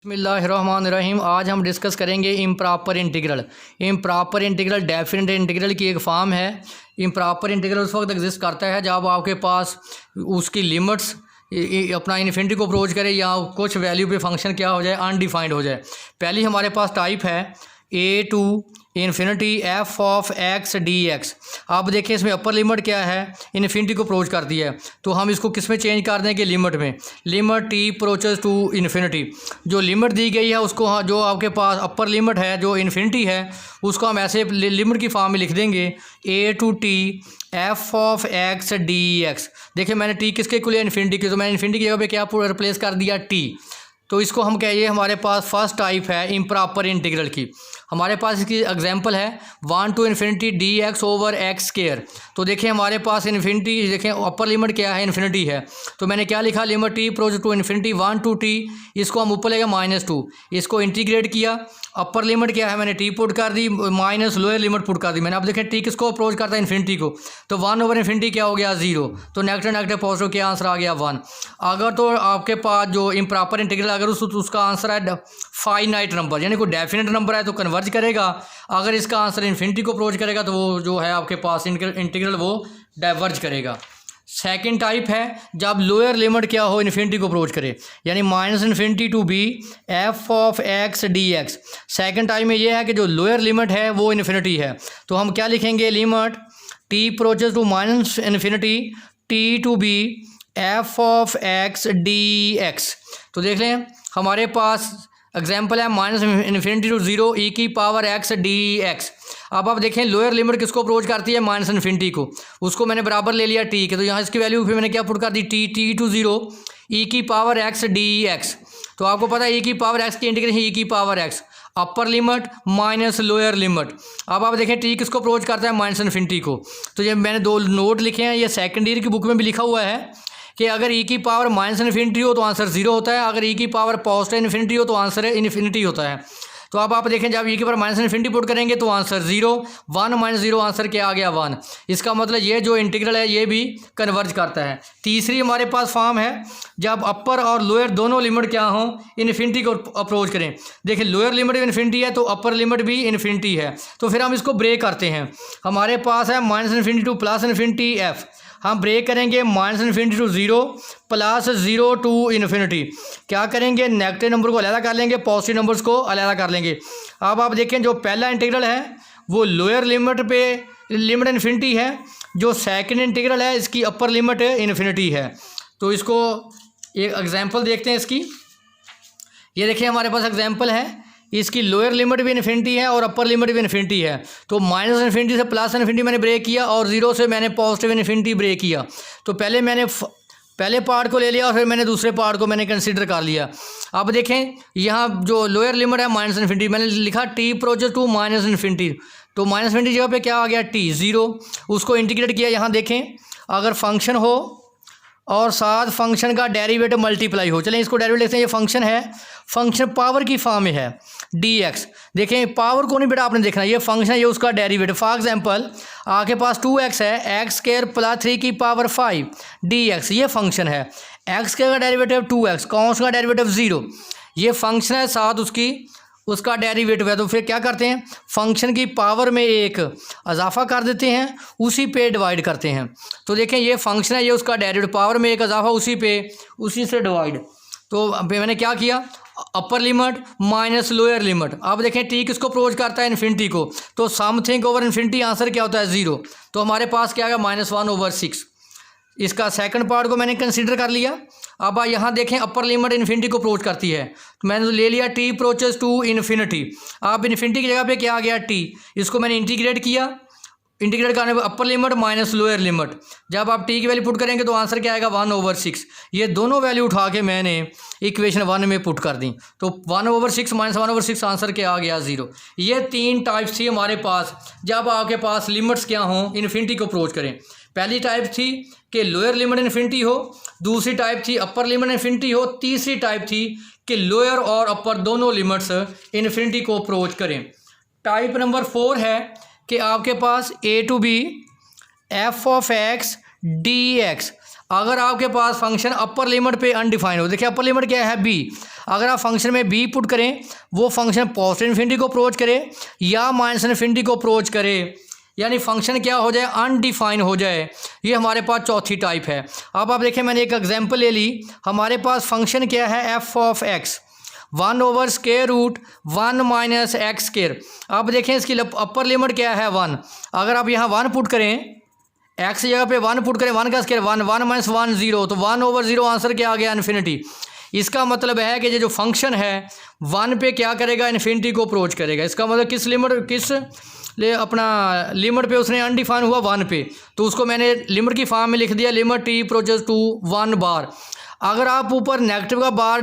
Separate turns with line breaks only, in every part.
बिस्मिल्लाहिर्रहमानिर्रहीम। आज हम डिस्कस करेंगे improper integral. Improper integral definite integral की एक फॉर्म है। इम्प्रॉपर इंटीग्रल उस वक्त एग्जिस्ट करता है जब आपके पास उसकी लिमिट्स अपना इन्फिनिटी को अप्रोच करे या कुछ वैल्यू पे फंक्शन क्या हो जाए, अनडिफाइंड हो जाए। पहली हमारे पास टाइप है a to infinity f of x D x. आप देखिए इसमें अपर लिमिट क्या है, इन्फिनिटी को अप्रोच करती है, तो हम इसको किस में चेंज कर दें कि लिमिट में। Limit T approaches to infinity, जो लिमिट दी गई है उसको जो आपके पास अपर लिमिट है जो इन्फिनिटी है उसको हम ऐसे लिमिट की फॉर्म में लिख देंगे a to t f of x D x. देखिए मैंने टी किसके को लिया, इन्फिनिटी की, तो मैंने इन्फिनिटी की जगह पे क्या रिप्लेस कर दिया टी। तो इसको हम कहिए हमारे पास फर्स्ट टाइप है इम्प्रॉपर इंटीग्रल की। हमारे पास इसकी एग्जांपल है 1 to infinity D X over X square. तो देखिए हमारे पास इन्फिनिटी, देखें अपर लिमिट क्या है, इन्फिनिटी है, तो मैंने क्या लिखा, limit T approach to infinity 1 to T, इसको हम ऊपर लेगा -2, इसको इंटीग्रेट किया। अपर लिमिट क्या है, मैंने टी पुट कर दी, माइनस लोअर लिमिट पुट कर दी मैंने। अब देखें टी किसको अप्रोच करता है, इन्फिनिटी को, तो 1 ओवर इन्फिनिटी क्या हो गया 0, तो नेगेटिव नेगेटिव पॉजिटिव क्या आंसर आ गया 1। अगर तो आपके पास जो इम्प्रॉपर इंटीग्रल अगर उसका आंसर है फाइनाइट नंबर, यानी कोई डेफिनेट नंबर है तो कन्वर्ज करेगा। अगर इसका आंसर इन्फिनिटी को अप्रोच करेगा तो वो जो है आपके पास इंटीग्रल वो डाइवर्ज करेगा। सेकंड टाइप है जब लोअर लिमिट क्या हो, इन्फिनिटी को अप्रोच करे, यानी -infinity to B F of x D X. Second type में ये है कि जो लोअर लिमिट है वो इन्फिनिटी है, तो हम क्या लिखेंगे, limit T approaches to -infinity T to B F of x D X. तो देख लें हमारे पास एग्जाम्पल है -इन्फिनिटी टू 0 ई की पावर एक्स डी एक्स। अब आप देखें लोअर लिमिट किसको अप्रोच करती है, -इन्फिनिटी को, उसको मैंने बराबर ले लिया टी के, तो यहाँ इसकी वैल्यू फिर मैंने क्या पुट कर दी, टी टू 0 ई की पावर एक्स डी एक्स। तो आपको पता है ई की पावर एक्स की इंटीग्रेशन ई की पावर एक्स, अपर लिमिट माइनस लोअर लिमिट। अब आप देखें टी किसको अप्रोच करता है, -इन्फिनिटी को। तो ये मैंने 2 नोट लिखे हैं, ये सेकेंड ईयर की बुक में भी लिखा हुआ है कि अगर ई की पावर -इन्फिनिटी हो तो आंसर 0 होता है, अगर ई की पावर पॉजिटिव इन्फिनिटी हो तो आंसर इन्फिनिटी होता है। तो अब आप देखें जब ई की पावर -इन्फिनिटी पुट करेंगे तो आंसर 0, 1 - 0 आंसर क्या आ गया 1। इसका मतलब ये जो इंटीग्रल है ये भी कन्वर्ज करता है। तीसरी हमारे पास फॉर्म है जब अपर और लोअर दोनों लिमिट क्या हों, इन्फिनिटी को अप्रोच करें। देखिए लोअर लिमिट इन्फिनिटी है तो अपर लिमिट भी इन्फिनिटी है, तो फिर हम इसको ब्रेक करते हैं। हमारे पास है -इन्फिनिटी टू +इन्फिनिटी एफ, हम ब्रेक करेंगे -इन्फिनिटी टू 0 +0 टू इन्फिनिटी। क्या करेंगे, नेगेटिव नंबर को अलग कर लेंगे, पॉजिटिव नंबर्स को अलग कर लेंगे। अब आप देखें जो पहला इंटीग्रल है वो लोअर लिमिट पे लिमिट इन्फिनिटी है, जो सेकंड इंटीग्रल है इसकी अपर लिमिट इन्फिनिटी है। तो इसको एक एग्जांपल देखते हैं इसकी। ये देखिए हमारे पास एग्जांपल है, इसकी लोअर लिमिट भी इन्फिनिटी है और अपर लिमिट भी इन्फिनिटी है। तो -इन्फिनिटी से +इन्फिनिटी मैंने ब्रेक किया और 0 से मैंने पॉजिटिव इन्फिनिटी ब्रेक किया। तो पहले मैंने पहले पार्ट को ले लिया और फिर मैंने दूसरे पार्ट को मैंने कंसीडर कर लिया। अब देखें यहाँ जो लोअर लिमिट है -इन्फिनिटी, मैंने लिखा टी अप्रोचेस टू -इन्फिनिटी, तो -इन्फिनिटी जगह पे क्या आ गया टी 0, उसको इंटीग्रेट किया। यहाँ देखें अगर फंक्शन हो और साथ फंक्शन का डेरिवेटिव मल्टीप्लाई हो, चलें इसको डेरिवेटिव लिखते हैं। ये फंक्शन है, फंक्शन पावर की फॉर्म में है डी एक्स। देखें पावर को नहीं बेटा आपने देखना, ये फंक्शन है, ये उसका डेरिवेटिव। फॉर एग्जांपल आपके पास 2x है, x स्क्वायर प्लस 3 की पावर 5 dx, ये फंक्शन है। x का डेरिवेटिव 2x, कौन का डेरिवेटिव 0, ये फंक्शन है, साथ उसका डेरिवेटिव है। तो फिर क्या करते हैं, फंक्शन की पावर में एक इजाफा कर देते हैं, उसी पे डिवाइड करते हैं। तो देखें ये फंक्शन है, ये उसका डेरिवेटिव, पावर में एक इजाफा उसी से डिवाइड। तो मैंने क्या किया, अपर लिमिट माइनस लोअर लिमिट। अब देखें टी किसको अप्रोच करता है, इन्फिनिटी को, तो समथिंग ओवर इन्फिनिटी आंसर क्या होता है 0। तो हमारे पास क्या आ गया -1/6। इसका सेकंड पार्ट को मैंने कंसीडर कर लिया। अब यहाँ देखें अपर लिमिट इन्फिनिटी को अप्रोच करती है, तो मैंने तो ले लिया टी अप्रोचेस टू इन्फिनिटी। अब इन्फिनिटी की जगह पे क्या आ गया टी, इसको मैंने इंटीग्रेट किया। इंटीग्रेट करने पर अपर लिमिट माइनस लोअर लिमिट, जब आप टी की वैल्यू पुट करेंगे तो आंसर क्या आएगा 1/6। ये दोनों वैल्यू उठा के मैंने इक्वेशन 1 में पुट कर दी, तो 1/6 - 1/6 आंसर क्या आ गया 0। ये 3 टाइप्स थी हमारे पास जब आपके पास लिमिट्स क्या हों, इन्फिनिटी को अप्रोच करें। पहली टाइप थी कि लोअर लिमिट इन्फिनिटी हो, दूसरी टाइप थी अपर लिमिट इन्फिनिटी हो, तीसरी टाइप थी कि लोअर और अपर दोनों लिमिट्स इन्फिनिटी को अप्रोच करें। टाइप नंबर 4 है कि आपके पास a to B F of x D x. अगर आपके पास फंक्शन अपर लिमिट पे अनडिफाइन हो, देखिए अपर लिमिट क्या है b, अगर आप फंक्शन में b पुट करें वो फंक्शन पॉजिटिव इन्फिनिटी को अप्रोच करे या माइनस इन्फिनिटी को अप्रोच करे, यानी फंक्शन क्या हो जाए, अनडिफाइन हो जाए, ये हमारे पास चौथी टाइप है। अब आप देखें मैंने एक एग्जांपल ले ली, हमारे पास फंक्शन क्या है f of x 1/√1 minus x square. अब देखें इसकी अपर लिमिट क्या है 1, अगर आप यहाँ 1 पुट करें x जगह पे 1 पुट करें, 1 का स्क्वायर 1, 1 माइनस 1 0, तो 1/0 आंसर क्या आ गया, इन्फिनिटी। इसका मतलब है कि ये जो फंक्शन है 1 पे क्या करेगा, इन्फिनिटी को अप्रोच करेगा। इसका मतलब किस लिमिट पे उसने अनडिफाइन हुआ 1 पे, तो उसको मैंने लिमिट की फॉर्म में लिख दिया, लिमिट t अप्रोचेस टू 1 बार। अगर आप ऊपर नेगेटिव का बार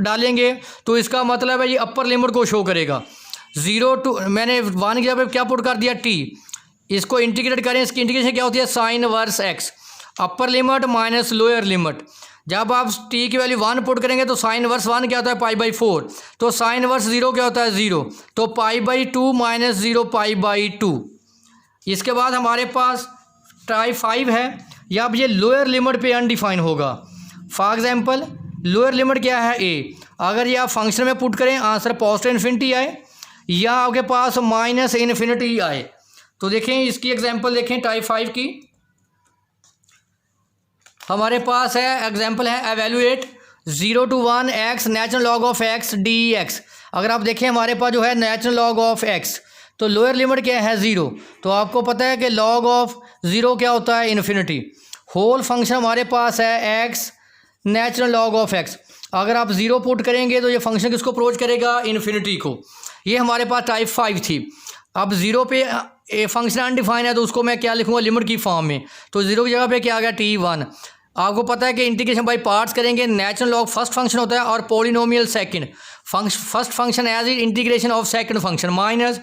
डालेंगे तो इसका मतलब है ये अपर लिमिट को शो करेगा। 0 टू मैंने 1 की जगह पे क्या पुट कर दिया t, इसको इंटीग्रेट करें, इसकी इंटीग्रेशन क्या होती है, sine verse x, upper limit minus lower limit. जब आप t की वैल्यू 1 पुट करेंगे तो साइन वर्स 1 क्या होता है, π/4, तो साइन वर्स 0 क्या होता है, 0, तो π/2 माइनस 0 π/2। इसके बाद हमारे पास टाइप 5 है, या अब ये लोअर लिमिट पे अनडिफाइन होगा। फॉर एग्जांपल लोअर लिमिट क्या है a, अगर ये आप फंक्शन में पुट करें आंसर पॉजिटिव इन्फिनिटी आए या आपके पास माइनस इन्फिनिटी आए। तो देखें इसकी एग्जांपल देखें टाइप 5 की, हमारे पास है एग्जांपल है evaluate 0 to 1 x natural log of x dx। अगर आप देखें हमारे पास जो है नेचुरल लॉग ऑफ x, तो लोअर लिमिट क्या है 0, तो आपको पता है कि लॉग ऑफ 0 क्या होता है, इन्फिनिटी। होल फंक्शन हमारे पास है x natural log of x, अगर आप 0 पुट करेंगे तो ये फंक्शन किसको अप्रोच करेगा, इन्फिनिटी को। ये हमारे पास टाइप 5 थी। अब 0 पे ए फंक्शन अनडिफाइन है तो उसको मैं क्या लिखूंगा, लिमिट की फॉर्म में, तो 0 की जगह पे क्या आ गया, t1। आपको पता है कि इंटीग्रेशन बाय पार्ट्स करेंगे, नेचुरल लॉग फर्स्ट फंक्शन होता है और polynomial second. First function as is integration of second function minus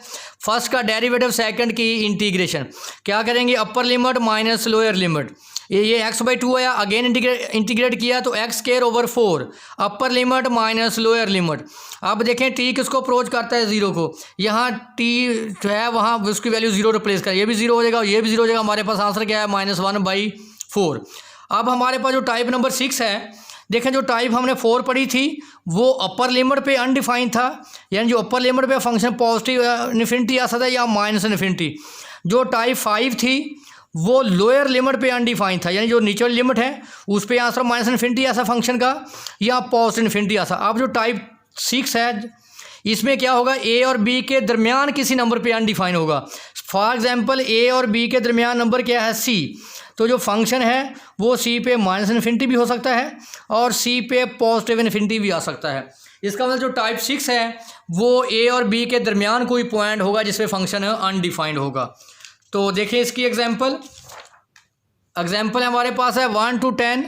first का डेरिवेटिव सेकंड की इंटीग्रेशन। क्या करेंगे, upper limit minus lower limit, ये x/2 आया, अगेन इंटीग्रेट किया तो x²/4, upper limit minus lower limit. अब देखें t किसको अप्रोच करता है, 0 को, यहाँ t जो है वहाँ उसकी वैल्यू 0 रिप्लेस कर, ये भी 0 हो जाएगा, ये भी 0 हो जाएगा, हमारे पास आंसर क्या है, -1/4। अब हमारे पास जो टाइप नंबर 6 है, देखें जो टाइप हमने 4 पढ़ी थी वो अपर लिमिट पे अनडिफाइंड था, यानी जो अपर लिमिट पे फंक्शन पॉजिटिव इन्फिनिटी आ सकता है या माइनस इन्फिनिटी। जो टाइप 5 थी वो लोअर लिमिट पे अनडिफाइंड था, यानी जो नीचे लिमिट है उस पे आंसर माइनस इन्फिनिटी ऐसा फंक्शन का या पॉजिटिव इन्फिनिटी ऐसा। अब जो टाइप 6 है इसमें क्या होगा, ए और बी के दरमियान किसी नंबर पे अनडिफाइन होगा। फॉर एग्जांपल ए और बी के दरमियान नंबर क्या है, सी, तो जो फंक्शन है वो सी पे माइनस इन्फिनिटी भी हो सकता है और सी पे पॉजिटिव इन्फिनिटी भी आ सकता है। इसका मतलब जो टाइप 6 है वो ए और बी के दरमियान कोई पॉइंट होगा जिसमें फंक्शन अनडिफाइंड होगा। तो देखिए इसकी एग्जांपल हमारे पास है 1 to 10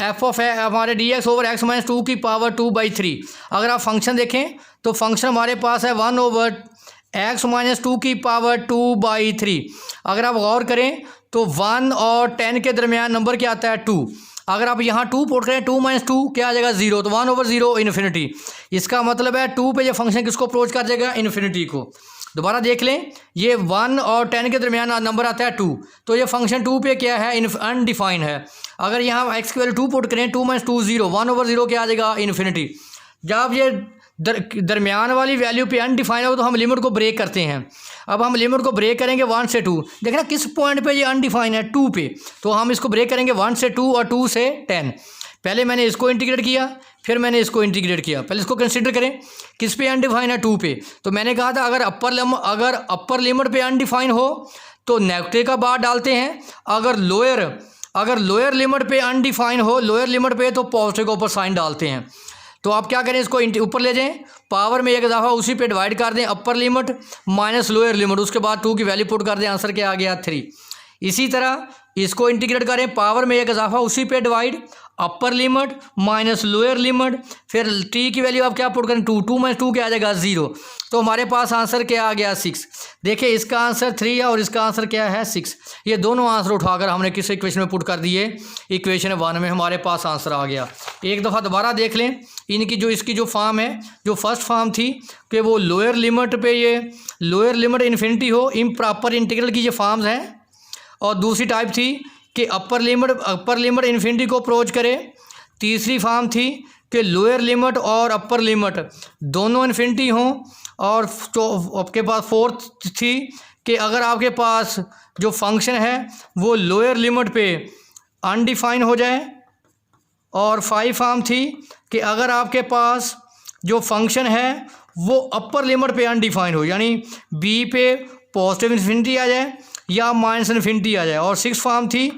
f ऑफ है हमारे dx ओवर x माइनस 2 की पावर 2/3। अगर आप फंक्शन देखें तो फंक्शन हमारे पास है 1 ओवर x माइनस 2 की पावर 2/3। अगर आप गौर करें तो 1 और 10 के दरमियान नंबर क्या आता है, 2। अगर आप यहाँ 2 पुट करें 2 - 2 क्या आ जाएगा, 0, तो 1/0 इन्फिनिटी। इसका मतलब है 2 पे ये फंक्शन किसको अप्रोच कर जाएगा, इन्फिनिटी को। दोबारा देख लें, ये 1 और 10 के दरमियान नंबर आता है 2, तो ये फंक्शन 2 पे क्या है, अनडिफाइन है। अगर यहाँ x की वैल्यू 2 पुट करें 2 - 2 0, 1/0 क्या आ जाएगा, इन्फिनिटी। जब ये दरमियान वाली वैल्यू पे अनडिफाइन हो तो हम लिमिट को ब्रेक करते हैं। अब हम लिमिट को ब्रेक करेंगे 1 से 2, देखना किस पॉइंट पे ये अनडिफाइन है, 2 पे, तो हम इसको ब्रेक करेंगे 1 से 2 और 2 से 10। पहले मैंने इसको इंटीग्रेट किया, फिर मैंने इसको इंटीग्रेट किया। पहले इसको कंसीडर करें किस पे अनडिफाइन है, 2 पे। तो मैंने कहा था अगर अपर लिमिट पे अनडिफाइन हो तो नेगेटिव का बार डालते हैं, अगर लोअर लिमिट पे अनडिफाइन हो, लोअर लिमिट पे, तो पॉजिटिव का ऊपर साइन डालते हैं। तो आप क्या करें, इसको ऊपर ले जाएं, पावर में एक इजाफा उसी पे डिवाइड कर दें, अपर लिमिट माइनस लोअर लिमिट, उसके बाद 2 की वैल्यू पुट कर दें, आंसर क्या आ गया, 3। इसी तरह इसको इंटीग्रेट करें, पावर में एक इजाफा उसी पे डिवाइड, अपर लिमिट माइनस लोअर लिमिट, फिर t की वैल्यू आप क्या पुट करें, 2, 2 - 2 क्या आ जाएगा, 0। तो हमारे पास आंसर क्या आ गया, 6। देखिए इसका आंसर 3 है और इसका आंसर क्या है, 6। ये दोनों आंसर उठाकर हमने किस इक्वेशन में पुट कर दिए, इक्वेशन 1 में हमारे पास आंसर आ गया। एक दफ़ा दोबारा देख लें, इसकी जो फॉर्म है, जो फर्स्ट फॉर्म थी कि वो लोअर लिमिट पे ये लोअर लिमिट इन्फिनिटी हो, इम्प्रॉपर इंटीग्रल की ये फॉर्म्स हैं, और दूसरी टाइप थी कि अपर लिमिट इन्फिनिटी को अप्रोच करे। तीसरी फॉर्म थी कि लोअर लिमिट और अपर लिमिट दोनों इन्फिनिटी हों। और आपके पास फोर्थ थी कि अगर आपके पास जो फंक्शन है वो लोअर लिमिट पे अनडिफाइन हो जाए। और 5 फॉर्म थी कि अगर आपके पास जो फंक्शन है वो अपर लिमिट पे अनडिफाइन हो, यानी बी पे पॉजिटिव इन्फिनिटी आ जाए या माइनस इन्फिनिटी आ जाए। और 6 फॉर्म थी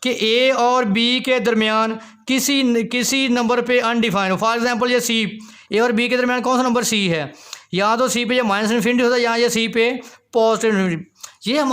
कि ए और बी के दरमियान किसी नंबर पे अनडिफाइन हो। फॉर एग्जांपल ये सी, ए और बी के दरमियान कौन सा नंबर सी है, या तो सी पे ये माइनस इन्फिनिटी होता है या ये सी पे पॉजिटिव इन्फिनिटी। ये